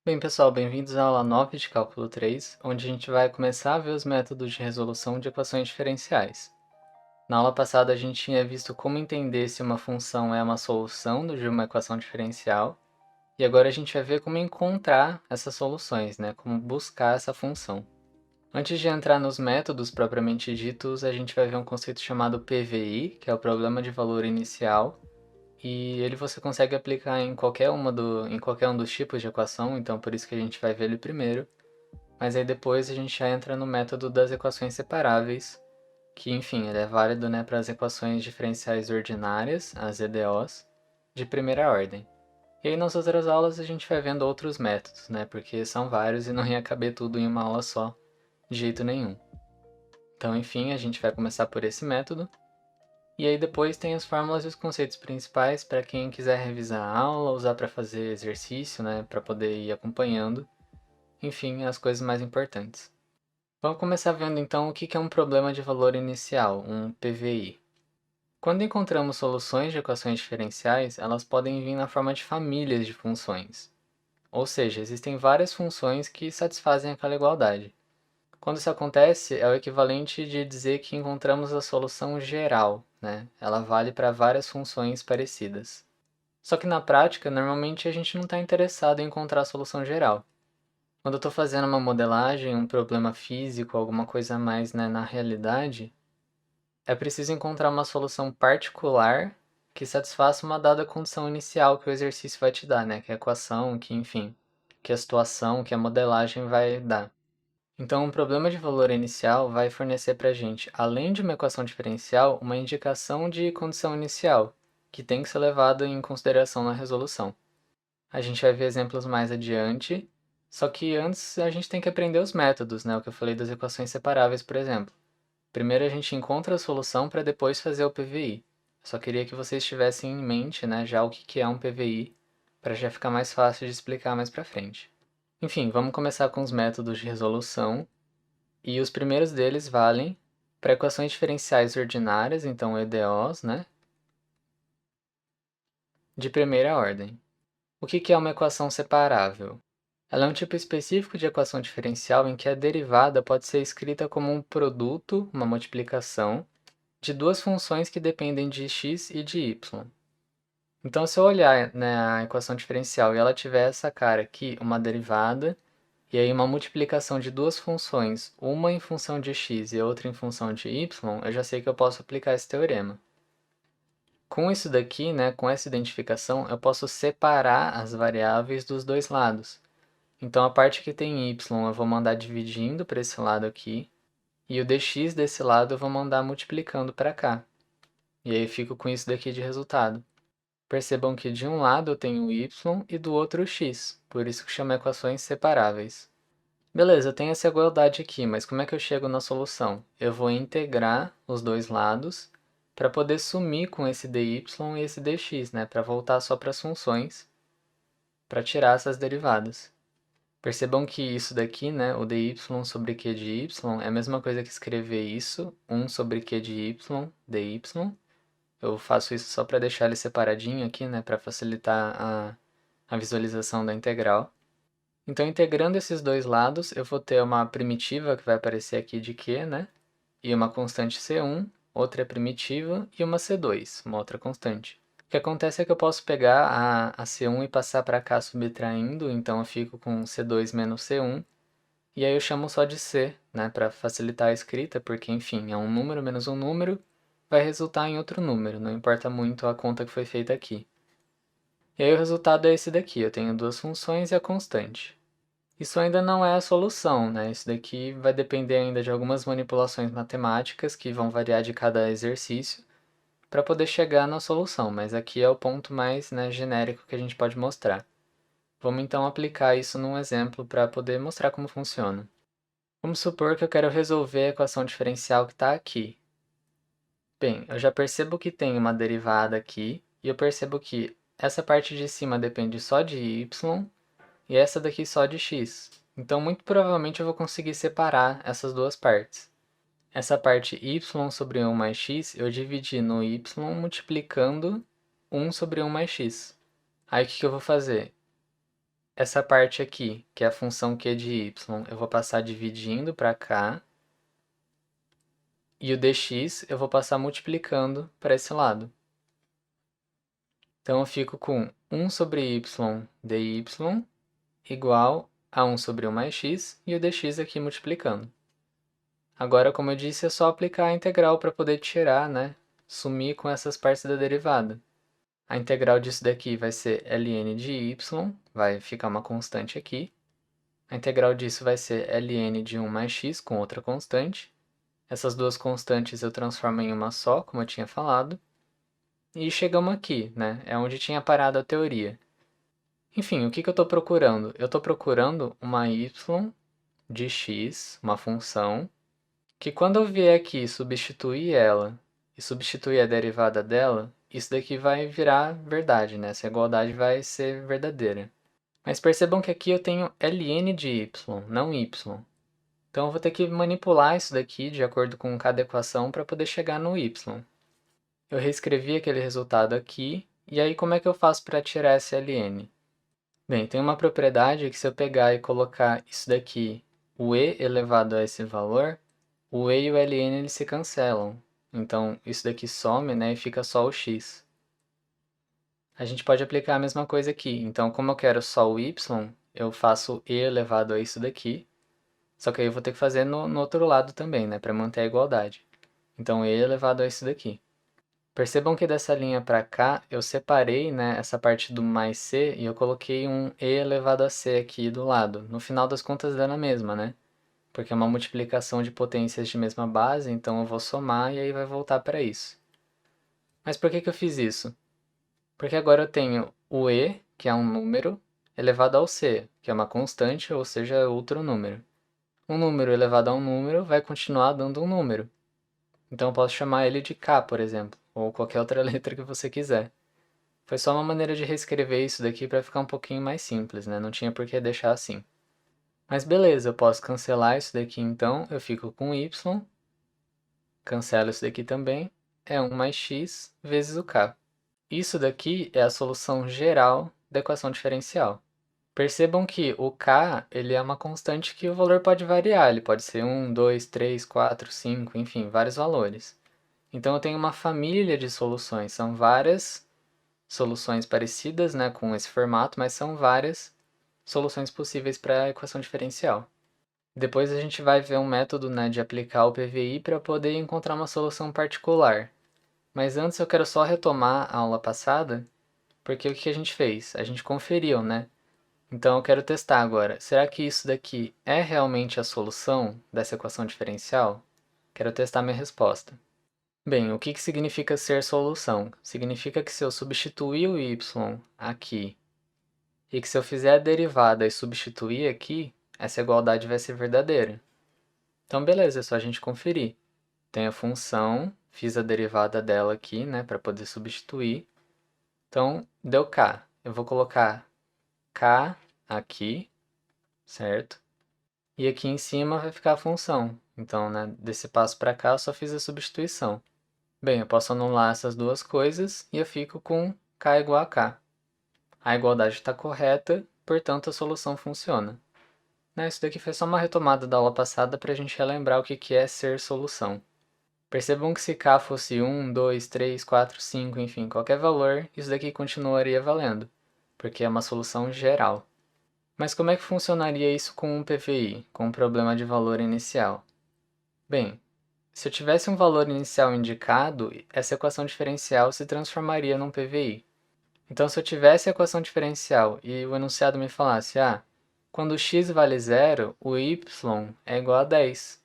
Bem, pessoal, bem-vindos à aula 9 de Cálculo 3, onde a gente vai começar a ver os métodos de resolução de equações diferenciais. Na aula passada, a gente tinha visto como entender se uma função é uma solução de uma equação diferencial, e agora a gente vai ver como encontrar essas soluções, né? Como buscar essa função. Antes de entrar nos métodos propriamente ditos, a gente vai ver um conceito chamado PVI, que é o problema de valor inicial, e ele você consegue aplicar em qualquer um dos tipos de equação, então por isso que a gente vai ver ele primeiro. Mas aí depois a gente já entra no método das equações separáveis, que enfim, ele é válido, né, para as equações diferenciais ordinárias, as EDOs, de primeira ordem. E aí nas outras aulas a gente vai vendo outros métodos, né, porque são vários e não ia caber tudo em uma aula só, de jeito nenhum. Então, enfim, a gente vai começar por esse método. E aí depois tem as fórmulas e os conceitos principais para quem quiser revisar a aula, usar para fazer exercício, né, para poder ir acompanhando. Enfim, as coisas mais importantes. Vamos começar vendo então o que é um problema de valor inicial, um PVI. Quando encontramos soluções de equações diferenciais, elas podem vir na forma de famílias de funções. Ou seja, existem várias funções que satisfazem aquela igualdade. Quando isso acontece, é o equivalente de dizer que encontramos a solução geral, né? Ela vale para várias funções parecidas. Só que na prática, normalmente a gente não está interessado em encontrar a solução geral. Quando eu estou fazendo uma modelagem, um problema físico, alguma coisa mais, né, na realidade, é preciso encontrar uma solução particular que satisfaça uma dada condição inicial que o exercício vai te dar, né? Que é a equação, que enfim, que a situação, que a modelagem vai dar. Então, um problema de valor inicial vai fornecer para a gente, além de uma equação diferencial, uma indicação de condição inicial, que tem que ser levada em consideração na resolução. A gente vai ver exemplos mais adiante, só que antes a gente tem que aprender os métodos, né? O que eu falei das equações separáveis, por exemplo. Primeiro a gente encontra a solução para depois fazer o PVI. Só queria que vocês tivessem em mente, né, já o que é um PVI, para já ficar mais fácil de explicar mais para frente. Enfim, vamos começar com os métodos de resolução, e os primeiros deles valem para equações diferenciais ordinárias, então EDOs, né, de primeira ordem. O que é uma equação separável? Ela é um tipo específico de equação diferencial em que a derivada pode ser escrita como um produto, uma multiplicação, de duas funções que dependem de x e de y. Então, se eu olhar, né, a equação diferencial e ela tiver essa cara aqui, uma derivada, e aí uma multiplicação de duas funções, uma em função de x e outra em função de y, eu já sei que eu posso aplicar esse teorema. Com isso daqui, né, com essa identificação, eu posso separar as variáveis dos dois lados. Então, a parte que tem y eu vou mandar dividindo para esse lado aqui, e o dx desse lado eu vou mandar multiplicando para cá. E aí eu fico com isso daqui de resultado. Percebam que de um lado eu tenho o y e do outro o x, por isso que chama equações separáveis. Beleza, eu tenho essa igualdade aqui, mas como é que eu chego na solução? Eu vou integrar os dois lados para poder sumir com esse dy e esse dx, né? Para voltar só para as funções, para tirar essas derivadas. Percebam que isso daqui, né, o dy sobre q de y, é a mesma coisa que escrever isso, 1 sobre q de y, dy. Eu faço isso só para deixar ele separadinho aqui, né, para facilitar a visualização da integral. Então, integrando esses dois lados, eu vou ter uma primitiva que vai aparecer aqui de q, né, e uma constante c1, outra primitiva, e uma c2, uma outra constante. O que acontece é que eu posso pegar a c1 e passar para cá subtraindo, então eu fico com c2 menos c1, e aí eu chamo só de c, né, para facilitar a escrita, porque, enfim, é um número menos um número, vai resultar em outro número, não importa muito a conta que foi feita aqui. E aí o resultado é esse daqui, eu tenho duas funções e a constante. Isso ainda não é a solução, né? Isso daqui vai depender ainda de algumas manipulações matemáticas que vão variar de cada exercício para poder chegar na solução, mas aqui é o ponto mais, né, genérico que a gente pode mostrar. Vamos então aplicar isso num exemplo para poder mostrar como funciona. Vamos supor que eu quero resolver a equação diferencial que está aqui. Bem, eu já percebo que tem uma derivada aqui, e eu percebo que essa parte de cima depende só de y, e essa daqui só de x. Então, muito provavelmente eu vou conseguir separar essas duas partes. Essa parte y sobre 1 mais x, eu dividi no y multiplicando 1 sobre 1 mais x. Aí, o que eu vou fazer? essa parte aqui, que é a função q de y, eu vou passar dividindo para cá, e o dx eu vou passar multiplicando para esse lado. Então, eu fico com 1 sobre y dy igual a 1 sobre 1 mais x e o dx aqui multiplicando. Agora, como eu disse, é só aplicar a integral para poder tirar, né? Sumir com essas partes da derivada. A integral disso daqui vai ser ln de y, vai ficar uma constante aqui. A integral disso vai ser ln de 1 mais x com outra constante. Essas duas constantes eu transformo em uma só, como eu tinha falado. E chegamos aqui, né? É onde tinha parado a teoria. Enfim, o que eu estou procurando? Eu estou procurando uma y de x, uma função, que quando eu vier aqui substituir ela e substituir a derivada dela, isso daqui vai virar verdade, né? Essa igualdade vai ser verdadeira. Mas percebam que aqui eu tenho ln de y, não y. Então eu vou ter que manipular isso daqui de acordo com cada equação para poder chegar no y. Eu reescrevi aquele resultado aqui, e aí como é que eu faço para tirar esse ln? Bem, tem uma propriedade que se eu pegar e colocar isso daqui, o e elevado a esse valor, o e e o ln eles se cancelam. Então, isso daqui some, né, e fica só o x. A gente pode aplicar a mesma coisa aqui. Então, como eu quero só o y, eu faço e elevado a isso daqui. Só que aí eu vou ter que fazer no outro lado também, né, para manter a igualdade. Então, e elevado a isso daqui. Percebam que dessa linha para cá, eu separei, né, essa parte do mais c e eu coloquei um e elevado a c aqui do lado. No final das contas dá na mesma, né? Porque é uma multiplicação de potências de mesma base, então eu vou somar e aí vai voltar para isso. Mas por que eu fiz isso? Porque agora eu tenho o e, que é um número, elevado ao c, que é uma constante, ou seja, outro número. Um número elevado a um número vai continuar dando um número. Então eu posso chamar ele de k, por exemplo, ou qualquer outra letra que você quiser. Foi só uma maneira de reescrever isso daqui para ficar um pouquinho mais simples, né? Não tinha por que deixar assim. Mas beleza, eu posso cancelar isso daqui então, eu fico com y, cancelo isso daqui também, é 1 mais x vezes o k. Isso daqui é a solução geral da equação diferencial. Percebam que o k ele é uma constante que o valor pode variar, ele pode ser 1, 2, 3, 4, 5, enfim, vários valores. Então eu tenho uma família de soluções, são várias soluções parecidas, né, com esse formato, mas são várias soluções possíveis para a equação diferencial. Depois a gente vai ver um método, né, de aplicar o PVI para poder encontrar uma solução particular. Mas antes eu quero só retomar a aula passada, porque o que a gente fez? A gente conferiu, né? Então eu quero testar agora. Será que isso daqui é realmente a solução dessa equação diferencial? Quero testar minha resposta. Bem, o que significa ser solução? Significa que se eu substituir o y aqui e que se eu fizer a derivada e substituir aqui, essa igualdade vai ser verdadeira. Então, beleza, é só a gente conferir. Tem a função, fiz a derivada dela aqui, né, para poder substituir. Então, deu k. Eu vou colocar k aqui, certo? E aqui em cima vai ficar a função. Então, né, desse passo para cá, eu só fiz a substituição. Bem, eu posso anular essas duas coisas e eu fico com k igual a k. A igualdade está correta, portanto a solução funciona. Isso daqui foi só uma retomada da aula passada para a gente relembrar o que é ser solução. Percebam que se k fosse 1, 2, 3, 4, 5, enfim, qualquer valor, isso daqui continuaria valendo, porque é uma solução geral. Mas como é que funcionaria isso com um PVI, com um problema de valor inicial? Bem, se eu tivesse um valor inicial indicado, essa equação diferencial se transformaria num PVI. Então, se eu tivesse a equação diferencial e o enunciado me falasse, quando x vale zero, o y é igual a 10.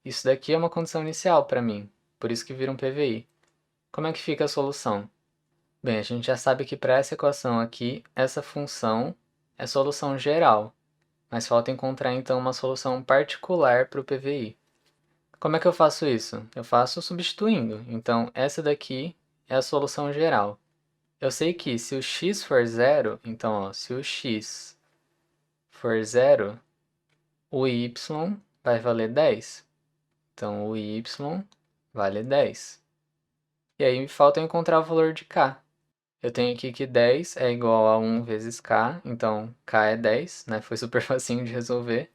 Isso daqui é uma condição inicial para mim, por isso que vira um PVI. Como é que fica a solução? Bem, a gente já sabe que para essa equação aqui, essa função é solução geral, mas falta encontrar então uma solução particular para o PVI. Como é que eu faço isso? Eu faço substituindo. Então, essa daqui é a solução geral. Eu sei que se o x for zero, então, se o x for zero, o y vai valer 10. Então, o y vale 10. E aí, falta encontrar o valor de k. Eu tenho aqui que 10 é igual a 1 vezes k, então k é 10, né? Foi super facinho de resolver.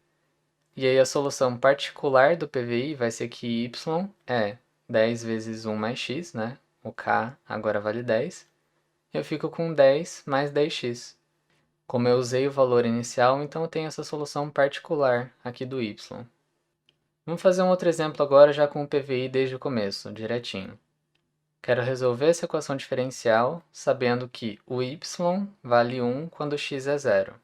E aí a solução particular do PVI vai ser que y é 10 vezes 1 mais x, né? O k agora vale 10. Eu fico com 10 mais 10x. Como eu usei o valor inicial, então eu tenho essa solução particular aqui do y. Vamos fazer um outro exemplo agora já com o PVI desde o começo, direitinho. Quero resolver essa equação diferencial sabendo que o y vale 1 quando x é 0.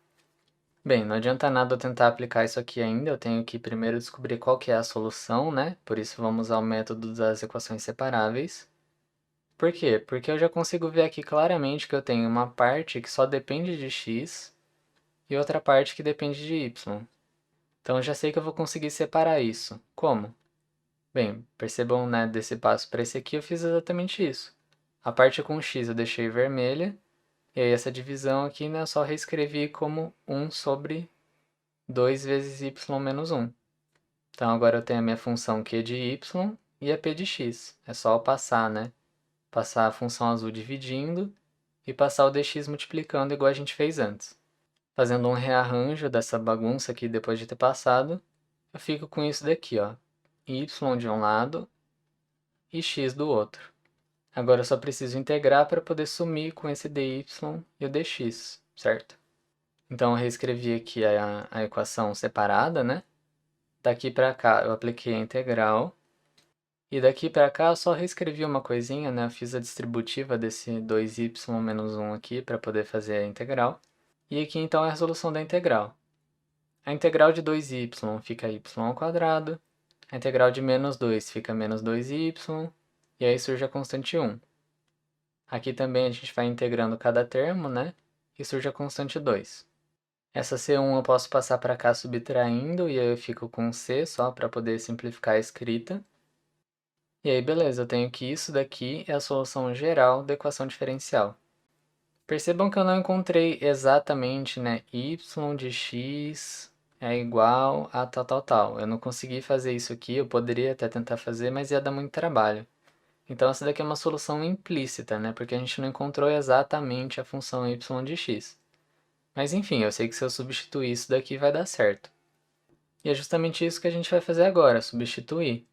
Bem, não adianta nada eu tentar aplicar isso aqui ainda, eu tenho que primeiro descobrir qual que é a solução, né? Por isso vamos usar o método das equações separáveis. Por quê? Porque eu já consigo ver aqui claramente que eu tenho uma parte que só depende de x e outra parte que depende de y. Então eu já sei que eu vou conseguir separar isso. Como? Bem, percebam, né, desse passo para esse aqui eu fiz exatamente isso. A parte com x eu deixei vermelha, e aí essa divisão aqui, né, eu só reescrevi como 1 sobre 2 vezes y menos 1. Então agora eu tenho a minha função q de y e a p de x. É só eu passar, né? Passar a função azul dividindo e passar o dx multiplicando igual a gente fez antes. Fazendo um rearranjo dessa bagunça aqui depois de ter passado, eu fico com isso daqui, ó. Y de um lado e x do outro. Agora eu só preciso integrar para poder sumir com esse dy e o dx, certo? Então eu reescrevi aqui a equação separada, né? Daqui para cá eu apliquei a integral. E daqui para cá eu só reescrevi uma coisinha, né? Eu fiz a distributiva desse 2y menos 1 aqui para poder fazer a integral. E aqui então é a resolução da integral. A integral de 2y fica y ao quadrado. A integral de menos 2 fica menos 2y. E aí surge a constante 1. Aqui também a gente vai integrando cada termo, né? E surge a constante 2. Essa C1 eu posso passar para cá subtraindo, e aí eu fico com C só para poder simplificar a escrita. E aí, beleza, eu tenho que isso daqui é a solução geral da equação diferencial. Percebam que eu não encontrei exatamente, né, y de x é igual a tal, tal, tal. Eu não consegui fazer isso aqui, eu poderia até tentar fazer, mas ia dar muito trabalho. Então, essa daqui é uma solução implícita, né, porque a gente não encontrou exatamente a função y de x. Mas enfim, eu sei que se eu substituir isso daqui vai dar certo. E é justamente isso que a gente vai fazer agora, substituir.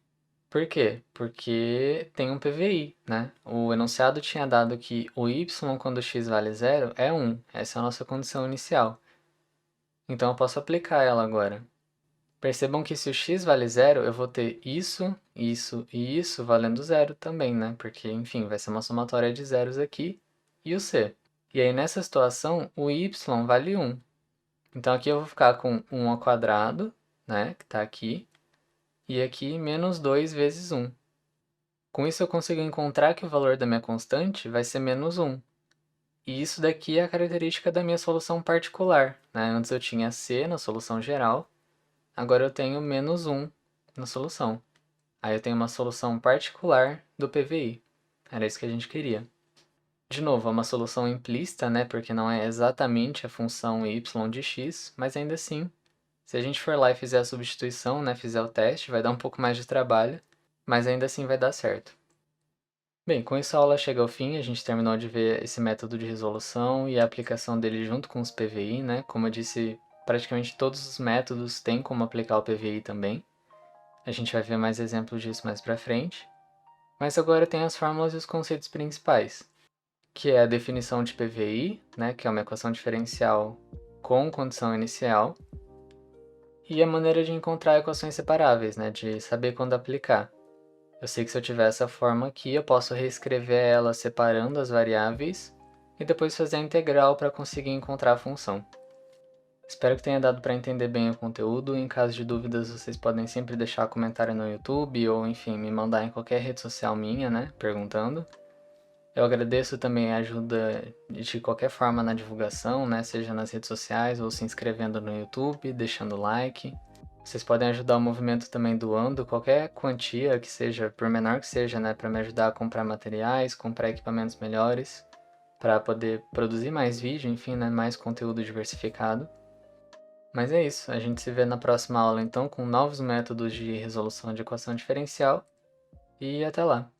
Por quê? Porque tem um PVI, né? O enunciado tinha dado que o y quando x vale 0 é 1. Essa é a nossa condição inicial. Então eu posso aplicar ela agora. Percebam que se o x vale 0, eu vou ter isso, isso e isso valendo 0 também, né? Porque, enfim, vai ser uma somatória de zeros aqui e o c. E aí, nessa situação, o y vale 1. Então, aqui eu vou ficar com 1 ao quadrado, né? Que está aqui. E aqui, menos 2 vezes 1. Com isso, eu consigo encontrar que o valor da minha constante vai ser menos 1. E isso daqui é a característica da minha solução particular, né? Antes eu tinha c na solução geral, agora eu tenho menos 1 na solução. Aí eu tenho uma solução particular do PVI. Era isso que a gente queria. De novo, é uma solução implícita, né? Porque não é exatamente a função y de x, mas ainda assim, se a gente for lá e fizer a substituição, né? Fizer o teste, vai dar um pouco mais de trabalho, mas ainda assim vai dar certo. Bem, com isso a aula chega ao fim, a gente terminou de ver esse método de resolução e a aplicação dele junto com os PVI, né? Como eu disse, praticamente todos os métodos têm como aplicar o PVI também. A gente vai ver mais exemplos disso mais pra frente. Mas agora tem as fórmulas e os conceitos principais, que é a definição de PVI, né? Que é uma equação diferencial com condição inicial, e a maneira de encontrar equações separáveis, né? De saber quando aplicar. Eu sei que se eu tiver essa forma aqui, eu posso reescrever ela separando as variáveis e depois fazer a integral para conseguir encontrar a função. Espero que tenha dado para entender bem o conteúdo. Em caso de dúvidas, vocês podem sempre deixar comentário no YouTube ou, enfim, me mandar em qualquer rede social minha, né, perguntando. Eu agradeço também a ajuda de qualquer forma na divulgação, né, seja nas redes sociais ou se inscrevendo no YouTube, deixando like. Vocês podem ajudar o movimento também doando qualquer quantia que seja, por menor que seja, né, para me ajudar a comprar materiais, comprar equipamentos melhores, para poder produzir mais vídeo, enfim, né, mais conteúdo diversificado. Mas é isso, a gente se vê na próxima aula então com novos métodos de resolução de equação diferencial e até lá!